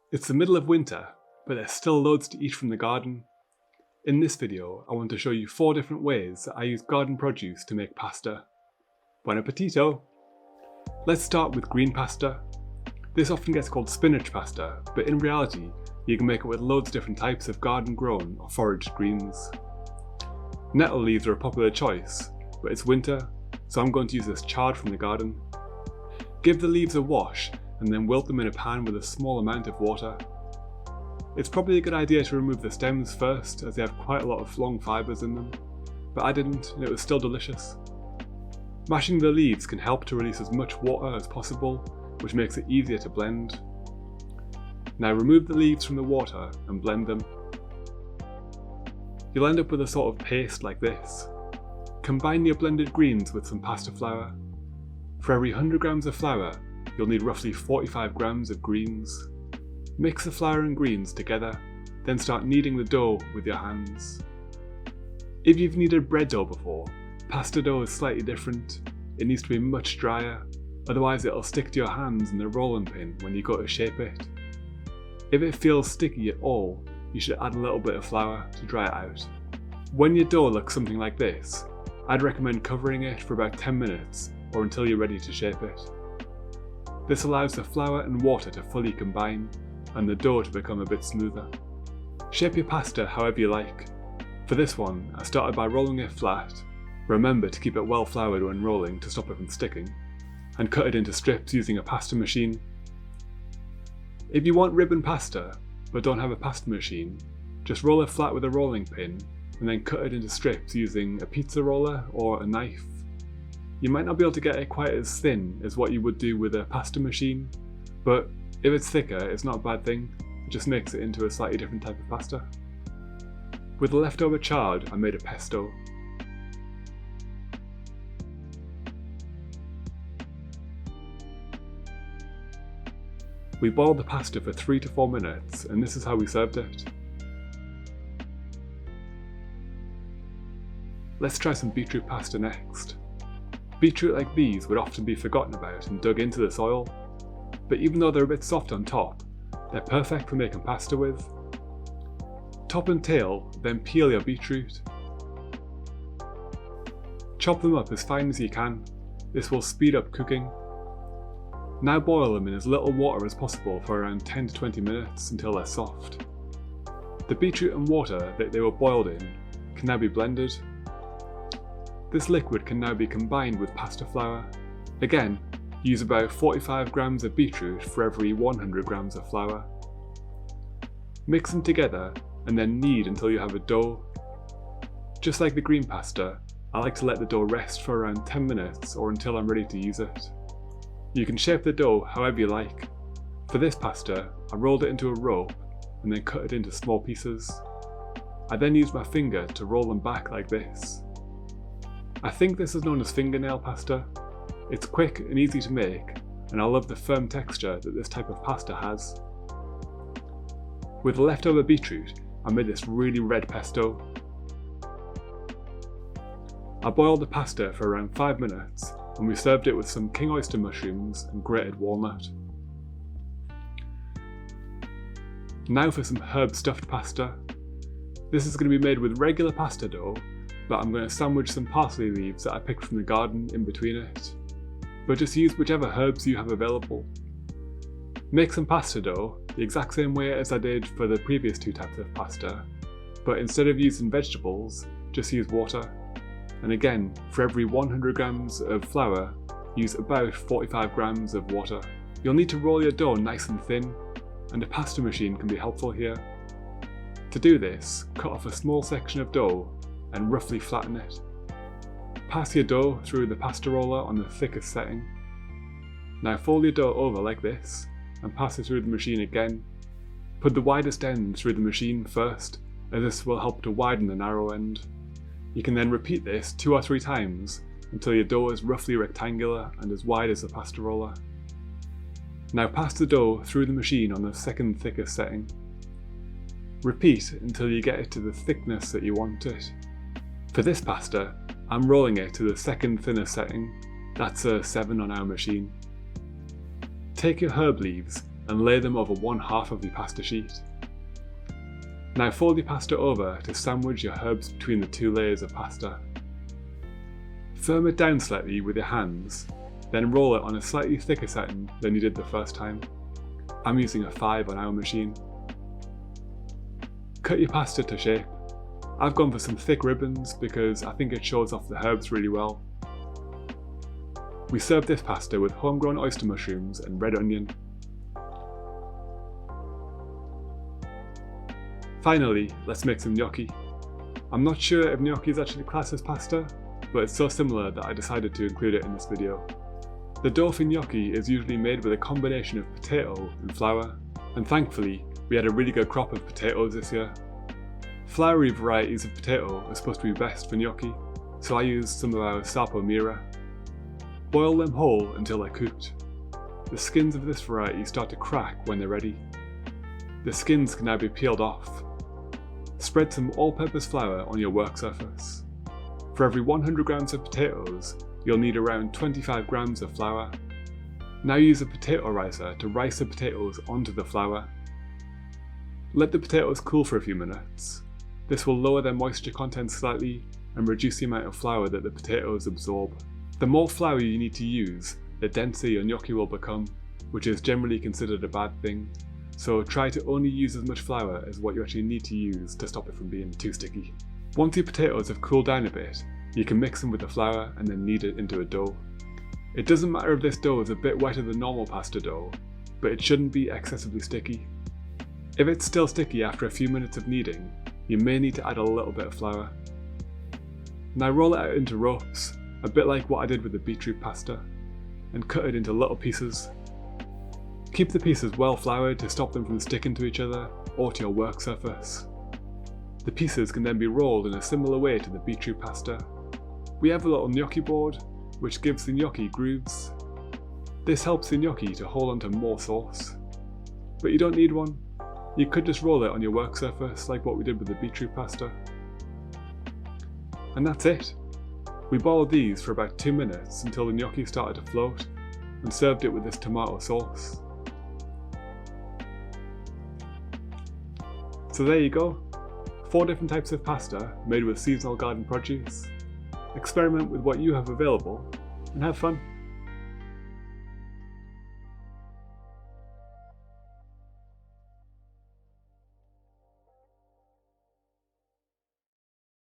It's the middle of winter, but there's still loads to eat from the garden. In this video, I want to show you 4 different ways that I use garden produce to make pasta. Buon appetito! Let's start with green pasta. This often gets called spinach pasta, but in reality, you can make it with loads of different types of garden-grown or foraged greens. Nettle leaves are a popular choice, but it's winter, so I'm going to use this chard from the garden. Give the leaves a wash and then wilt them in a pan with a small amount of water. It's probably a good idea to remove the stems first, as they have quite a lot of long fibres in them, but I didn't and it was still delicious. Mashing the leaves can help to release as much water as possible, which makes it easier to blend. Now remove the leaves from the water and blend them. You'll end up with a sort of paste like this. Combine your blended greens with some pasta flour. For every 100 grams of flour, you'll need roughly 45 grams of greens. Mix the flour and greens together, then start kneading the dough with your hands. If you've kneaded bread dough before, pasta dough is slightly different. It needs to be much drier, otherwise it'll stick to your hands in the rolling pin when you go to shape it. If it feels sticky at all, you should add a little bit of flour to dry it out. When your dough looks something like this, I'd recommend covering it for about 10 minutes or until you're ready to shape it. This allows the flour and water to fully combine and the dough to become a bit smoother. Shape your pasta however you like. For this one, I started by rolling it flat. Remember to keep it well floured when rolling to stop it from sticking, and cut it into strips using a pasta machine. If you want ribbon pasta, but don't have a pasta machine, just roll it flat with a rolling pin and then cut it into strips using a pizza roller or a knife. You might not be able to get it quite as thin as what you would do with a pasta machine, but if it's thicker, it's not a bad thing. It just makes it into a slightly different type of pasta. With the leftover chard, I made a pesto. We boiled the pasta for 3 to 4 minutes, and this is how we served it. Let's try some beetroot pasta next. Beetroot like these would often be forgotten about and dug into the soil, but even though they're a bit soft on top, they're perfect for making pasta with. Top and tail, then peel your beetroot. Chop them up as fine as you can. This will speed up cooking. Now boil them in as little water as possible for around 10 to 20 minutes until they're soft. The beetroot and water that they were boiled in can now be blended. This liquid can now be combined with pasta flour. Again, use about 45 grams of beetroot for every 100 grams of flour. Mix them together and then knead until you have a dough. Just like the green pasta, I like to let the dough rest for around 10 minutes or until I'm ready to use it. You can shape the dough however you like. For this pasta, I rolled it into a rope and then cut it into small pieces. I then used my finger to roll them back like this. I think this is known as fingernail pasta. It's quick and easy to make, and I love the firm texture that this type of pasta has. With the leftover beetroot, I made this really red pesto. I boiled the pasta for around 5 minutes, and we served it with some king oyster mushrooms and grated walnut. Now for some herb stuffed pasta. This is going to be made with regular pasta dough, but I'm going to sandwich some parsley leaves that I picked from the garden in between it. But just use whichever herbs you have available. Make some pasta dough the exact same way as I did for the previous 2 types of pasta, but instead of using vegetables, just use water. And again, for every 100 grams of flour, use about 45 grams of water. You'll need to roll your dough nice and thin, and a pasta machine can be helpful here. To do this, cut off a small section of dough and roughly flatten it. Pass your dough through the pasta roller on the thickest setting. Now fold your dough over like this and pass it through the machine again. Put the widest end through the machine first, as this will help to widen the narrow end. You can then repeat this 2 or 3 times until your dough is roughly rectangular and as wide as the pasta roller. Now pass the dough through the machine on the second thickest setting. Repeat until you get it to the thickness that you want it. For this pasta, I'm rolling it to the second thinnest setting. That's a 7 on our machine. Take your herb leaves and lay them over one half of your pasta sheet. Now fold your pasta over to sandwich your herbs between the two layers of pasta. Firm it down slightly with your hands, then roll it on a slightly thicker setting than you did the first time. I'm using a 5 on our machine. Cut your pasta to shape. I've gone for some thick ribbons because I think it shows off the herbs really well. We serve this pasta with homegrown oyster mushrooms and red onion. Finally, let's make some gnocchi. I'm not sure if gnocchi is actually classed as pasta, but it's so similar that I decided to include it in this video. The dough for gnocchi is usually made with a combination of potato and flour, and thankfully we had a really good crop of potatoes this year. Floury varieties of potato are supposed to be best for gnocchi, so I used some of our sapo mira. Boil them whole until they're cooked. The skins of this variety start to crack when they're ready. The skins can now be peeled off. Spread some all-purpose flour on your work surface. For every 100 grams of potatoes, you'll need around 25 grams of flour. Now use a potato ricer to rice the potatoes onto the flour. Let the potatoes cool for a few minutes. This will lower their moisture content slightly and reduce the amount of flour that the potatoes absorb. The more flour you need to use, the denser your gnocchi will become, which is generally considered a bad thing. So try to only use as much flour as what you actually need to use to stop it from being too sticky. Once your potatoes have cooled down a bit, you can mix them with the flour and then knead it into a dough. It doesn't matter if this dough is a bit wetter than normal pasta dough, but it shouldn't be excessively sticky. If it's still sticky after a few minutes of kneading, you may need to add a little bit of flour. Now roll it out into ropes, a bit like what I did with the beetroot pasta, and cut it into little pieces. Keep the pieces well floured to stop them from sticking to each other or to your work surface. The pieces can then be rolled in a similar way to the beetroot pasta. We have a little gnocchi board, which gives the gnocchi grooves. This helps the gnocchi to hold onto more sauce. But you don't need one. You could just roll it on your work surface like what we did with the beetroot pasta. And that's it. We boiled these for about 2 minutes until the gnocchi started to float, and served it with this tomato sauce. So there you go, 4 different types of pasta made with seasonal garden produce. Experiment with what you have available and have fun.